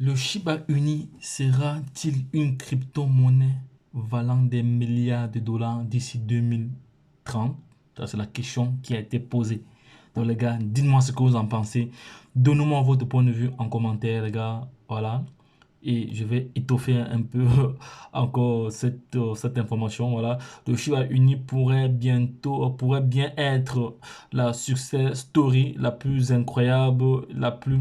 Le Shiba Inu sera-t-il une crypto-monnaie valant des milliards de dollars d'ici 2030? Ça, c'est la question qui a été posée. Donc, les gars, dites-moi ce que vous en pensez. Donnez-moi votre point de vue en commentaire, les gars. Voilà. Et je vais étoffer un peu encore cette information. Voilà. Le Shiba Inu pourrait bien être la success story la plus incroyable, la plus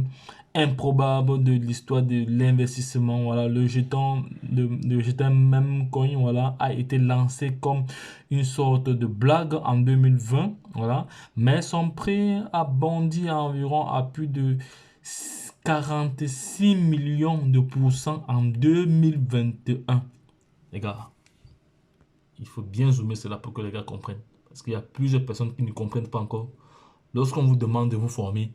improbable de l'histoire de l'investissement. Voilà. Le jeton même coin, voilà, a été lancé comme une sorte de blague en 2020. Voilà. Mais son prix a bondi environ à plus de 46 millions de pourcents en 2021. Les gars, il faut bien zoomer cela pour que les gars comprennent. Parce qu'il y a plusieurs personnes qui ne comprennent pas encore. Lorsqu'on vous demande de vous former,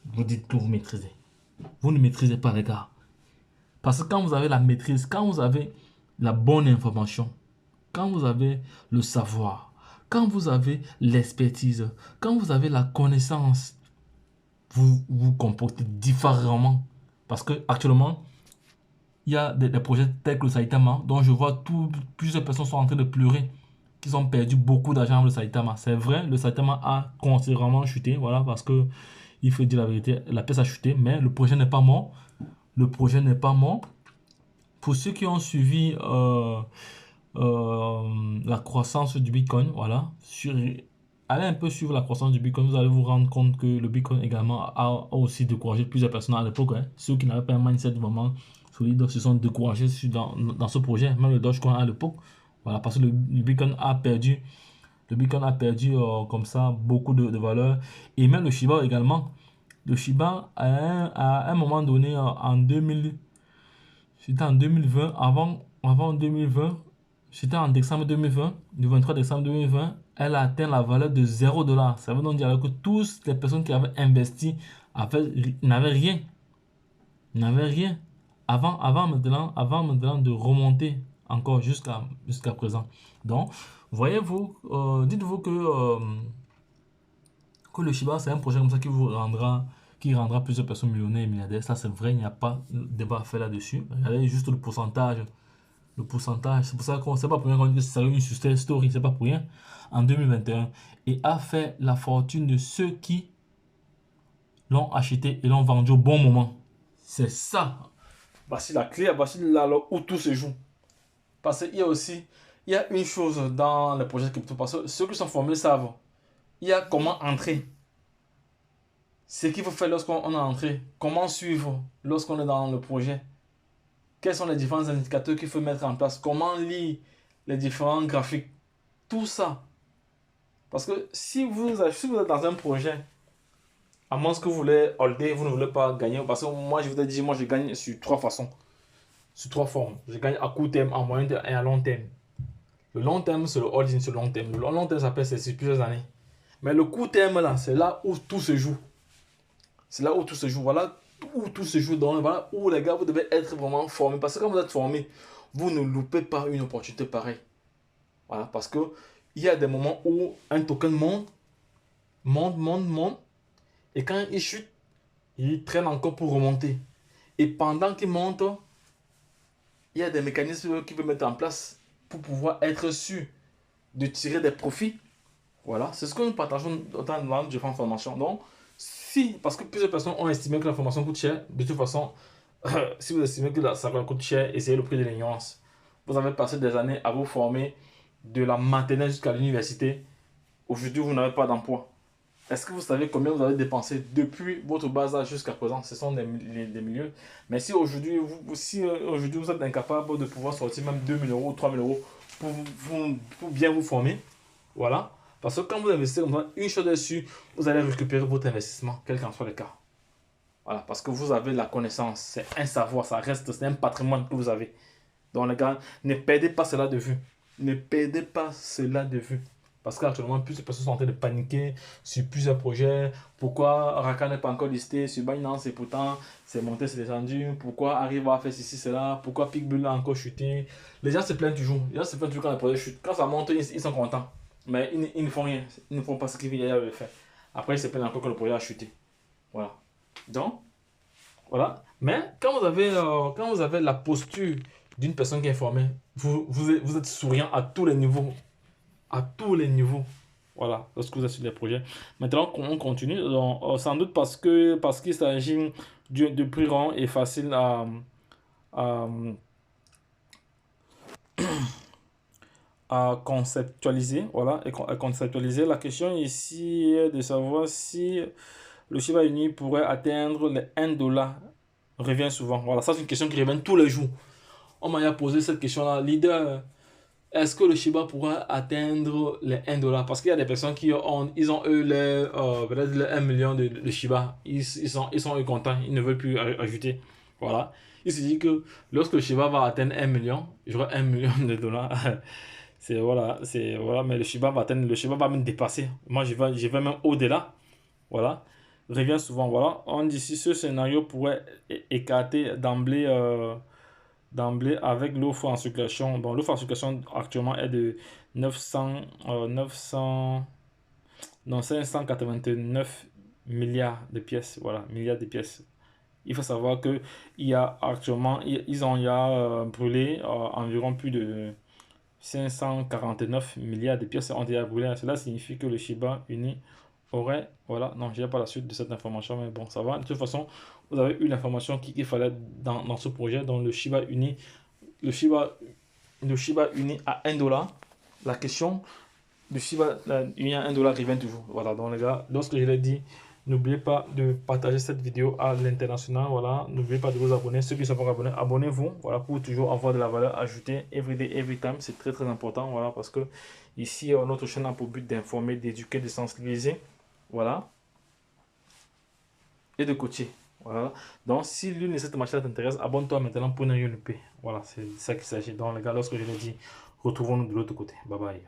vous dites que vous maîtrisez. Vous ne maîtrisez pas, les gars. Parce que quand vous avez la maîtrise, quand vous avez la bonne information, quand vous avez le savoir, quand vous avez l'expertise, quand vous avez la connaissance, vous vous comportez différemment. Parce que actuellement, il y a des projets tels que le Saitama, dont je vois plusieurs personnes sont en train de pleurer, qu'ils ont perdu beaucoup d'argent avec le Saitama. C'est vrai, le Saitama a considérablement chuté, voilà, parce que il faut dire la vérité, la pièce a chuté, mais le projet n'est pas mort. Le projet n'est pas mort. Pour ceux qui ont suivi la croissance du Bitcoin, voilà, allez un peu suivre la croissance du Bitcoin, vous allez vous rendre compte que le Bitcoin également a aussi découragé plusieurs personnes à l'époque. Hein. Ceux qui n'avaient pas un mindset vraiment solide se sont découragés dans ce projet, même le Dogecoin à l'époque. Voilà, parce que le Bitcoin a perdu comme ça beaucoup de valeur. Et même le Shiba également. Le Shiba, à un moment donné, c'était en 2020, avant 2020, c'était en décembre 2020, le 23 décembre 2020, elle a atteint la valeur de 0 $. Ça veut donc dire que toutes les personnes qui avaient investi n'avaient rien. N'avaient rien. Avant maintenant de remonter encore jusqu'à présent. Donc, voyez-vous, dites-vous que le Shiba, c'est un projet comme ça qui rendra plusieurs personnes millionnaires et milliardaires. Ça, c'est vrai, il n'y a pas de débat à faire là-dessus. Regardez juste le pourcentage. Le pourcentage, c'est pour ça qu'on sait pas pour rien qu'on dit que c'est une success story, c'est pas pour rien. En 2021, et a fait la fortune de ceux qui l'ont acheté et l'ont vendu au bon moment. C'est ça. Voici la clé, voici là où tout se joue. Parce qu'il y a aussi, il y a une chose dans les projets crypto, parce que ceux qui sont formés savent. Il y a comment entrer. Ce qu'il faut faire lorsqu'on est entré. Comment suivre lorsqu'on est dans le projet. Quels sont les différents indicateurs qu'il faut mettre en place. Comment lire les différents graphiques. Tout ça. Parce que si vous êtes dans un projet, à moins que vous voulez holder, vous ne voulez pas gagner. Parce que moi, je vous ai dit, moi, je gagne sur trois façons. Sur trois formes. Je gagne à court terme, à moyen terme et à long terme. Le long terme, c'est le holding sur le long terme. Le long terme, ça peut être sur plusieurs années. Mais le court terme, là, c'est là où tout se joue. C'est là où tout se joue. Voilà où tout se joue. Donc, voilà où les gars, vous devez être vraiment formés. Parce que quand vous êtes formés, vous ne loupez pas une opportunité pareille. Voilà. Parce que il y a des moments où un token monte. Et quand il chute, il traîne encore pour remonter. Et pendant qu'il monte, il y a des mécanismes qu'il peut mettre en place pour pouvoir être sûr de tirer des profits. Voilà, c'est ce que nous partageons dans différentes formations. Donc, parce que plusieurs personnes ont estimé que la formation coûte cher, de toute façon, si vous estimez que ça coûte cher, essayez le prix de l'ignorance. Vous avez passé des années à vous former de la maternelle jusqu'à l'université. Aujourd'hui, vous n'avez pas d'emploi. Est-ce que vous savez combien vous avez dépensé depuis votre bas âge jusqu'à présent? Ce sont des milieux. Mais si aujourd'hui vous êtes incapable de pouvoir sortir même 2 000 € ou 3 000 € pour bien vous former, voilà. Parce que quand vous investissez une chose est sûre, vous allez récupérer votre investissement, quel qu'en soit le cas. Voilà, parce que vous avez la connaissance, c'est un savoir, ça reste, c'est un patrimoine que vous avez. Donc les gars, ne perdez pas cela de vue. Ne perdez pas cela de vue. Parce qu'actuellement, plusieurs personnes sont en train de paniquer sur plusieurs projets. Pourquoi Raka n'est pas encore listé sur Binance et pourtant c'est monté, c'est descendu. Pourquoi Arriva a fait ceci, cela. Pourquoi Pigbull a encore chuté. Les gens se plaignent toujours. Les gens se plaignent toujours quand les projets chutent. Quand ça monte, ils sont contents. Mais ils ne font rien. Ils ne font pas ce qu'ils avaient fait. Après, ils se plaignent encore que le projet a chuté. Voilà. Donc, voilà. Mais quand vous avez la posture d'une personne qui est formée, vous êtes souriant à tous les niveaux. À tous les niveaux. Voilà, lorsque vous êtes sur les projets. Maintenant, on continue. Donc, sans doute parce qu'il s'agit de plus rond et facile à, à conceptualiser. Voilà, et à conceptualiser. La question ici est de savoir si le Shiba Inu pourrait atteindre les 1 $. Revient souvent. Voilà, ça c'est une question qui revient tous les jours. On m'a posé cette question-là. Leader, est-ce que le Shiba pourra atteindre les 1 $? Parce qu'il y a des personnes qui ont eux peut-être les 1 million de Shiba. Ils sont eux contents. Ils ne veulent plus ajouter. Voilà. Il se dit que lorsque le Shiba va atteindre 1 million, j'aurai 1 million de dollars. Voilà, mais le Shiba va me dépasser. Moi, je vais même au-delà. Voilà. Revient souvent. Voilà. On dit si ce scénario pourrait écarter d'emblée avec l'offre en circulation. Bon, l'offre en circulation actuellement est de 900, non, 589 milliards de pièces. Voilà, milliards de pièces. Il faut savoir que il y a actuellement, ils ont brûlé environ plus de 549 milliards de pièces ont été brûlées. Cela signifie que le Shiba Inu aurait, voilà, non, je n'ai pas la suite de cette information, mais bon, ça va. De toute façon, vous avez eu l'information qu'il fallait dans ce projet. Donc, le Shiba, le Shiba Inu à 1 $. La question du Shiba Inu à 1 $ revient toujours. Voilà, donc les gars, lorsque je l'ai dit, n'oubliez pas de partager cette vidéo à l'international. Voilà, n'oubliez pas de vous abonner. Ceux qui ne sont pas abonnés, abonnez-vous. Voilà, pour toujours avoir de la valeur ajoutée. Every day, every time, c'est très très important. Voilà, parce que ici, notre chaîne a pour but d'informer, d'éduquer, de sensibiliser. Voilà, et de coacher. Voilà. Donc, si l'une de ces machines t'intéresse, abonne-toi maintenant pour ne rien louper. Voilà, c'est ça qu'il s'agit. Donc, les gars, lorsque je l'ai dit, retrouvons-nous de l'autre côté. Bye bye.